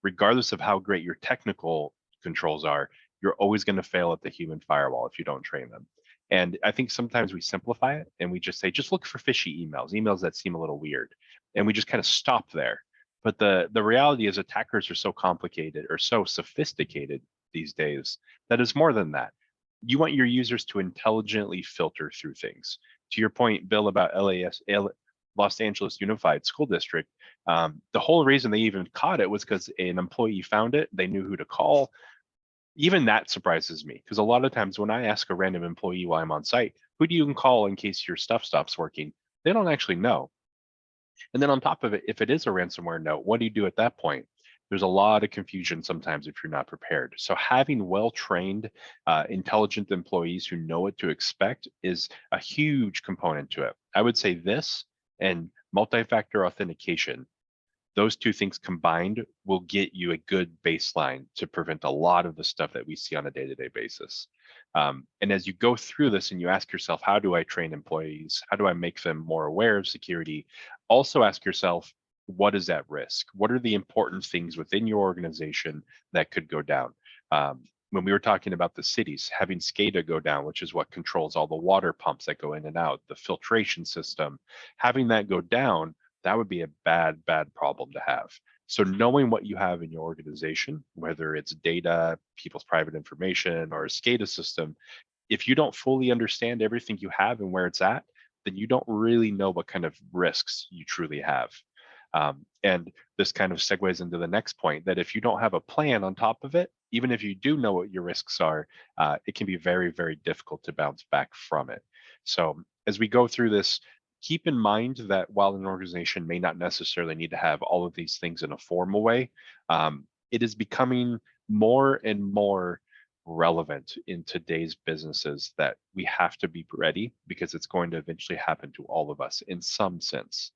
regardless of how great your technical controls are, you're always going to fail at the human firewall if you don't train them. And I think sometimes we simplify it and we just say, just look for fishy emails that seem a little weird. And we just kind of stop there. But the reality is attackers are so complicated or so sophisticated these days that is more than that. You want your users to intelligently filter through things. To your point, Bill, about Los Angeles Unified School District, the whole reason they even caught it was because an employee found it. They knew who to call. Even that surprises me because a lot of times when I ask a random employee while I'm on site, who do you can call in case your stuff stops working? They don't actually know. And then on top of it, if it is a ransomware note, what do you do at that point? There's a lot of confusion sometimes if you're not prepared. So having well-trained, intelligent employees who know what to expect is a huge component to it. I would say this and multi-factor authentication, those two things combined will get you a good baseline to prevent a lot of the stuff that we see on a day-to-day basis. And as you go through this and you ask yourself, how do I train employees? How do I make them more aware of security? Also ask yourself, what is at risk? What are the important things within your organization that could go down? When we were talking about the cities, having SCADA go down, which is what controls all the water pumps that go in and out, the filtration system, having that go down, that would be a bad problem to have. So knowing what you have in your organization, whether it's data, people's private information, or a SCADA system, if you don't fully understand everything you have and where it's at, then you don't really know what kind of risks you truly have. And this kind of segues into the next point that if you don't have a plan on top of it, even if you do know what your risks are, it can be very, very difficult to bounce back from it. So as we go through this, keep in mind that while an organization may not necessarily need to have all of these things in a formal way, it is becoming more and more relevant in today's businesses that we have to be ready because it's going to eventually happen to all of us in some sense.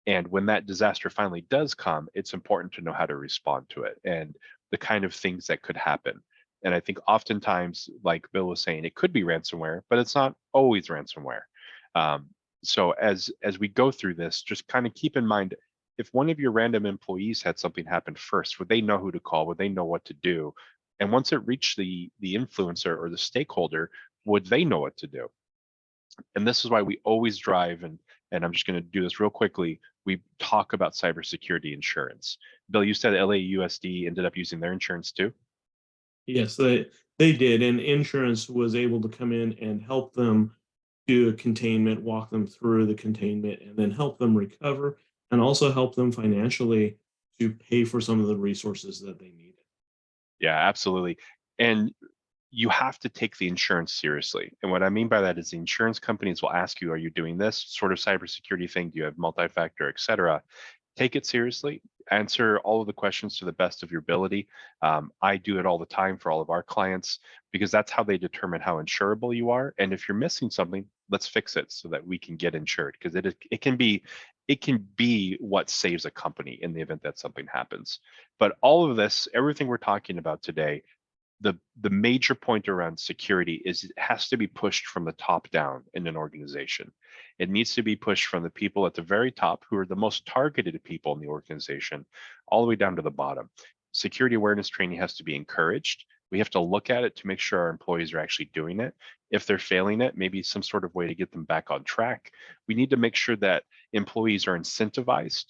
And when that disaster finally does come, it's important to know how to respond to it and the kind of things that could happen. And I think oftentimes, like Bill was saying, it could be ransomware, but it's not always ransomware. So as we go through this, just kind of keep in mind, if one of your random employees had something happen first, would they know who to call? Would they know what to do? And once it reached the influencer or the stakeholder, would they know what to do? And this is why we always drive, and I'm just going to do this real quickly, we talk about cybersecurity insurance. Bill, you said LAUSD ended up using their insurance too? Yes, they did, and insurance was able to come in and help them do a containment, walk them through the containment, and then help them recover, and also help them financially to pay for some of the resources that they needed. Yeah, absolutely. And you have to take the insurance seriously. And what I mean by that is the insurance companies will ask you, are you doing this sort of cybersecurity thing? Do you have multi-factor, et cetera? Take it seriously, answer all of the questions to the best of your ability. I do it all the time for all of our clients because that's how they determine how insurable you are. And if you're missing something, let's fix it so that we can get insured because it can be what saves a company in the event that something happens. But all of this, everything we're talking about today, the major point around security is it has to be pushed from the top down in an organization. It needs to be pushed from the people at the very top who are the most targeted people in the organization all the way down to the bottom. Security awareness training has to be encouraged. We have to look at it to make sure our employees are actually doing it. If they're failing it, maybe some sort of way to get them back on track. We need to make sure that employees are incentivized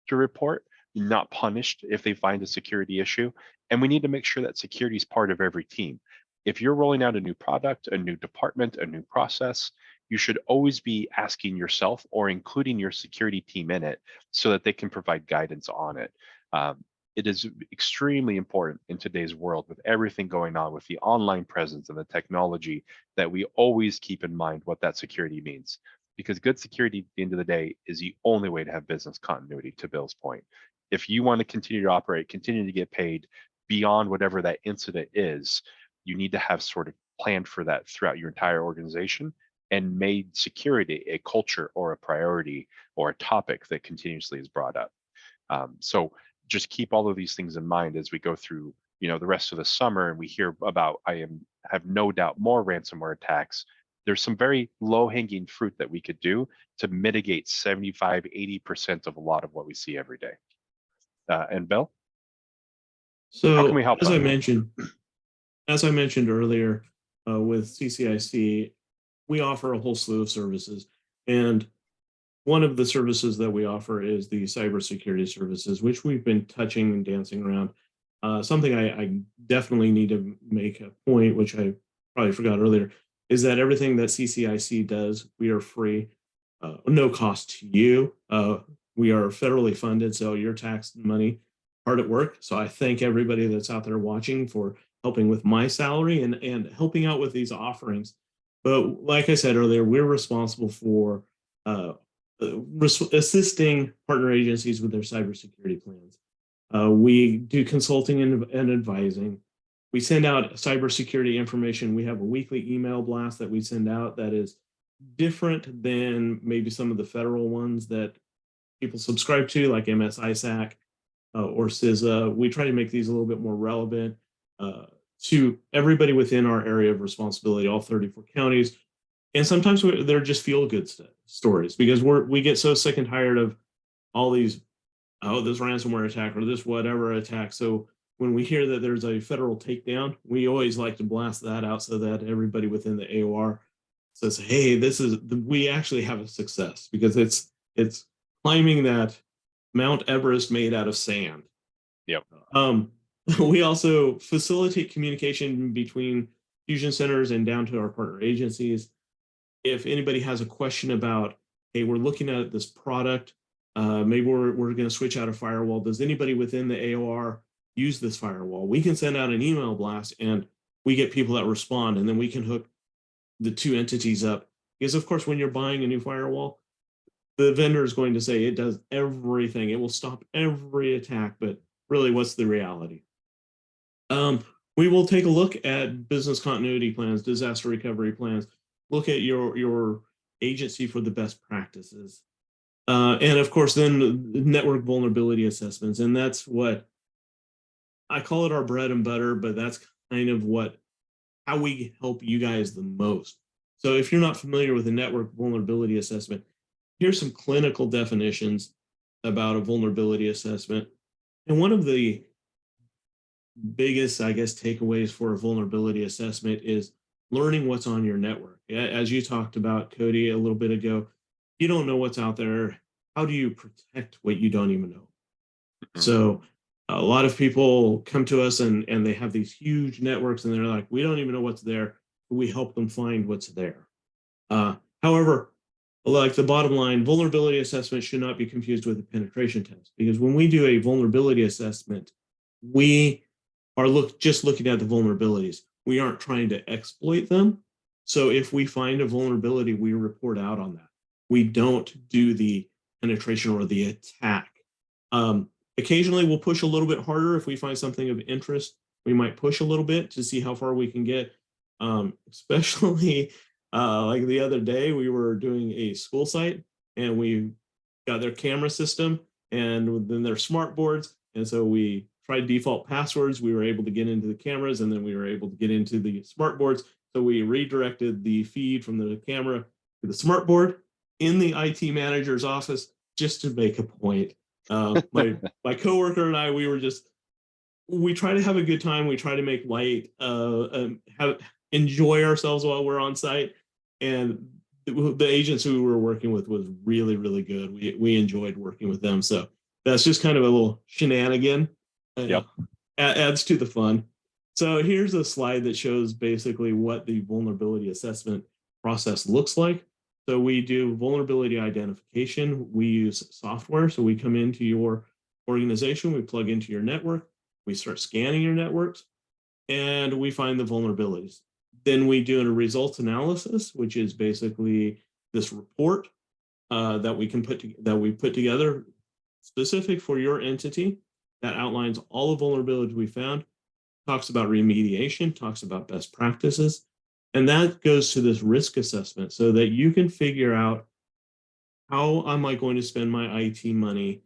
to report, not punished if they find a security issue. And we need to make sure that security is part of every team. If you're rolling out a new product, a new department, a new process, you should always be asking yourself or including your security team in it so that they can provide guidance on it. It is extremely important in today's world with everything going on with the online presence and the technology that we always keep in mind what that security means. Because good security at the end of the day is the only way to have business continuity, to Bill's point. If you want to continue to operate, continue to get paid beyond whatever that incident is, you need to have sort of planned for that throughout your entire organization and made security a culture or a priority or a topic that continuously is brought up. So just keep all of these things in mind as we go through, the rest of the summer and we hear about, have no doubt, more ransomware attacks. There's some very low-hanging fruit that we could do to mitigate 75, 80% of a lot of what we see every day. And Bill? So how can we help? As I mentioned earlier, with CCIC, we offer a whole slew of services. And one of the services that we offer is the cybersecurity services, which we've been touching and dancing around. Something I definitely need to make a point, which I probably forgot earlier, is that everything that CCIC does, we are free, no cost to you. We are federally funded, so your tax money hard at work. So I thank everybody that's out there watching for helping with my salary and helping out with these offerings. But like I said earlier, we're responsible for assisting partner agencies with their cybersecurity plans. We do consulting and advising. We send out cybersecurity information. We have a weekly email blast that we send out that is different than maybe some of the federal ones that people subscribe to, like MSISAC or CISA. We try to make these a little bit more relevant to everybody within our area of responsibility, all 34 counties. And sometimes they're just feel-good stories because we get so sick and tired of all these, this ransomware attack or this whatever attack. So when we hear that there's a federal takedown, we always like to blast that out so that everybody within the AOR says, hey, we actually have a success, because it's climbing that Mount Everest made out of sand. Yep. We also facilitate communication between fusion centers and down to our partner agencies. If anybody has a question about, hey, we're looking at this product, maybe we're going to switch out a firewall. Does anybody within the AOR use this firewall? We can send out an email blast and we get people that respond, and then we can hook the two entities up. Because of course, when you're buying a new firewall, the vendor is going to say it does everything. It will stop every attack, but really, what's the reality? We will take a look at business continuity plans, disaster recovery plans, look at your agency for the best practices. And of course, then network vulnerability assessments. And that's what I call it, our bread and butter, but that's kind of how we help you guys the most. So if you're not familiar with a network vulnerability assessment, here's some clinical definitions about a vulnerability assessment. And one of the biggest, I guess, takeaways for a vulnerability assessment is learning what's on your network. As you talked about, Cody, a little bit ago, you don't know what's out there. How do you protect what you don't even know? Mm-hmm. So a lot of people come to us and they have these huge networks and they're like, we don't even know what's there. We help them find what's there. However, like the bottom line, vulnerability assessment should not be confused with a penetration test, because when we do a vulnerability assessment, we are just looking at the vulnerabilities. We aren't trying to exploit them. So if we find a vulnerability, we report out on that. We don't do the penetration or the attack. Occasionally, we'll push a little bit harder if we find something of interest. We might push a little bit to see how far we can get. Especially like the other day, we were doing a school site and we got their camera system and then their smart boards. And so we tried default passwords. We were able to get into the cameras, and then we were able to get into the smart boards. So we redirected the feed from the camera to the smart board in the IT manager's office just to make a point. My coworker and I, we try to have a good time. We try to make light, enjoy ourselves while we're on site. And the agents who we were working with was really, really good. We enjoyed working with them. So that's just kind of a little shenanigan. Yep. Adds to the fun. So here's a slide that shows basically what the vulnerability assessment process looks like. So we do vulnerability identification. We use software. So we come into your organization, we plug into your network, we start scanning your networks, and we find the vulnerabilities. Then we do a results analysis, which is basically this report that we put together specific for your entity that outlines all the vulnerabilities we found, talks about remediation, talks about best practices, and that goes to this risk assessment so that you can figure out how am I going to spend my IT money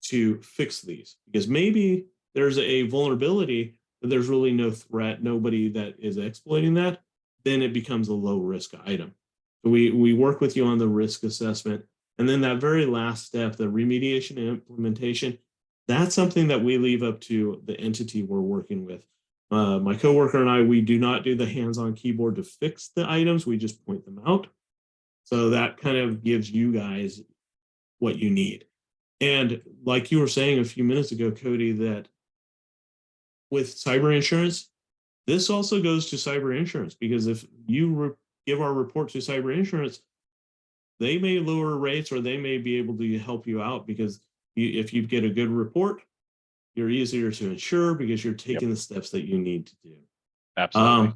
to fix these? Because maybe there's a vulnerability, but there's really no threat, nobody that is exploiting that, then it becomes a low risk item. So we work with you on the risk assessment. And then that very last step, the remediation and implementation, that's something that we leave up to the entity we're working with. My coworker and I, we do not do the hands-on keyboard to fix the items. We just point them out. So that kind of gives you guys what you need. And like you were saying a few minutes ago, Cody, that with cyber insurance, this also goes to cyber insurance, because if you give our report to cyber insurance, they may lower rates or they may be able to help you out, because if you get a good report, you're easier to insure because you're taking the steps that you need to do. Absolutely.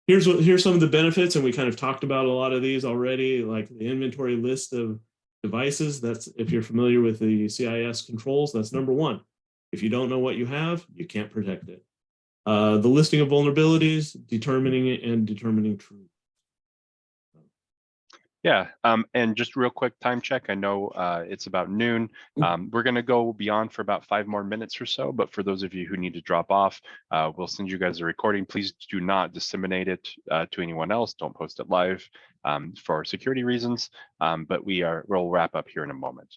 Here's some of the benefits, and we kind of talked about a lot of these already, like the inventory list of devices. That's, if you're familiar with the CIS controls, that's number one. If you don't know what you have, you can't protect it. The listing of vulnerabilities, determining truth. Yeah, and just real quick time check. I know it's about noon. We're going to go beyond for about 5 more minutes or so, but for those of you who need to drop off, we'll send you guys a recording. Please do not disseminate it to anyone else. Don't post it live for security reasons, but we'll wrap up here in a moment.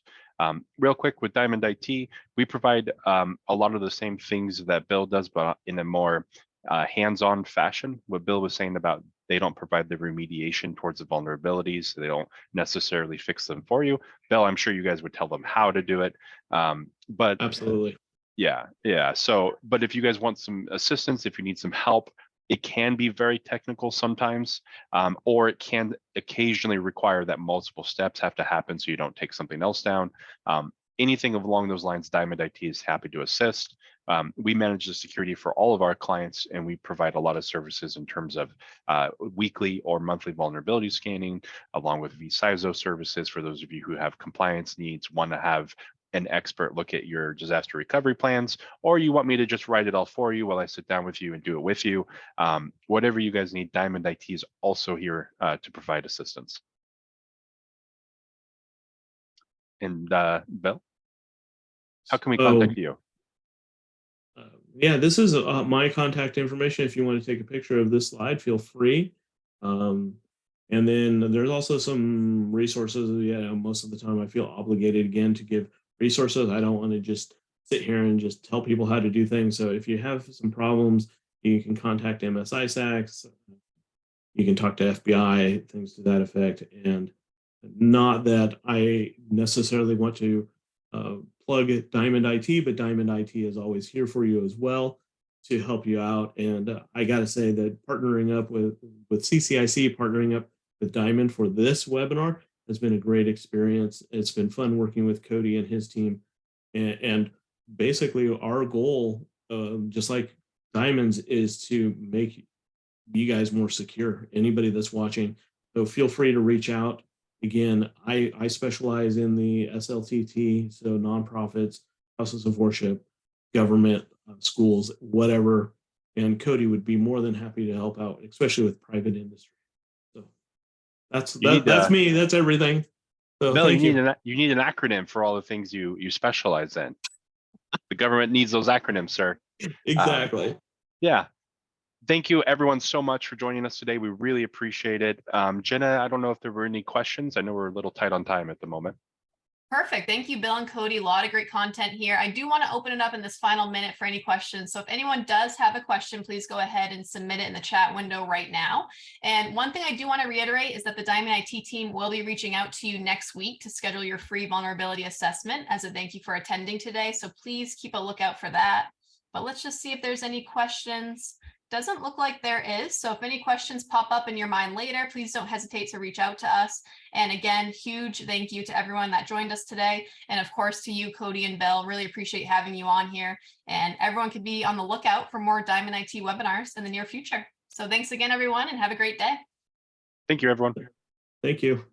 Real quick, with DiamondIT, we provide a lot of the same things that Bill does, but in a more hands-on fashion. What Bill was saying about they don't provide the remediation towards the vulnerabilities, so they don't necessarily fix them for you. Bill, I'm sure you guys would tell them how to do it. But absolutely. Yeah. So, but if you guys want some assistance, if you need some help, it can be very technical sometimes, or it can occasionally require that multiple steps have to happen so you don't take something else down. Anything along those lines, DiamondIT is happy to assist. We manage the security for all of our clients, and we provide a lot of services in terms of weekly or monthly vulnerability scanning, along with vCISO services for those of you who have compliance needs, want to have an expert look at your disaster recovery plans, or you want me to just write it all for you while I sit down with you and do it with you. Whatever you guys need, DiamondIT is also here to provide assistance. And Bill, how can we contact you? Yeah, this is my contact information. If you want to take a picture of this slide, feel free. And then there's also some resources. Yeah, most of the time I feel obligated again to give resources. I don't want to just sit here and just tell people how to do things. So if you have some problems, you can contact MSISAC, you can talk to FBI, things to that effect. And not that I necessarily want to plug DiamondIT, but DiamondIT is always here for you as well to help you out. And I got to say that partnering up with CCIC, partnering up with Diamond for this webinar has been a great experience. It's been fun working with Cody and his team. And basically our goal, just like Diamond's, is to make you guys more secure. Anybody that's watching, so feel free to reach out. Again, I specialize in the SLTT, so nonprofits, houses of worship, government, schools, whatever. And Cody would be more than happy to help out, especially with private industry. So that's me. That's everything. So Bill, you need an acronym for all the things you specialize in. The government needs those acronyms, sir. Exactly. Yeah. Thank you everyone so much for joining us today. We really appreciate it. Jenna, I don't know if there were any questions. I know we're a little tight on time at the moment. Perfect. Thank you, Bill and Cody. A lot of great content here. I do want to open it up in this final minute for any questions. So if anyone does have a question, please go ahead and submit it in the chat window right now. And one thing I do want to reiterate is that the DiamondIT team will be reaching out to you next week to schedule your free vulnerability assessment as a thank you for attending today. So please keep a lookout for that. But let's just see if there's any questions. Doesn't look like there is. So if any questions pop up in your mind later, please don't hesitate to reach out to us. And again, huge thank you to everyone that joined us today. And of course to you, Cody and Bill, really appreciate having you on here. And everyone could be on the lookout for more DiamondIT webinars in the near future. So thanks again, everyone, and have a great day. Thank you, everyone. Thank you.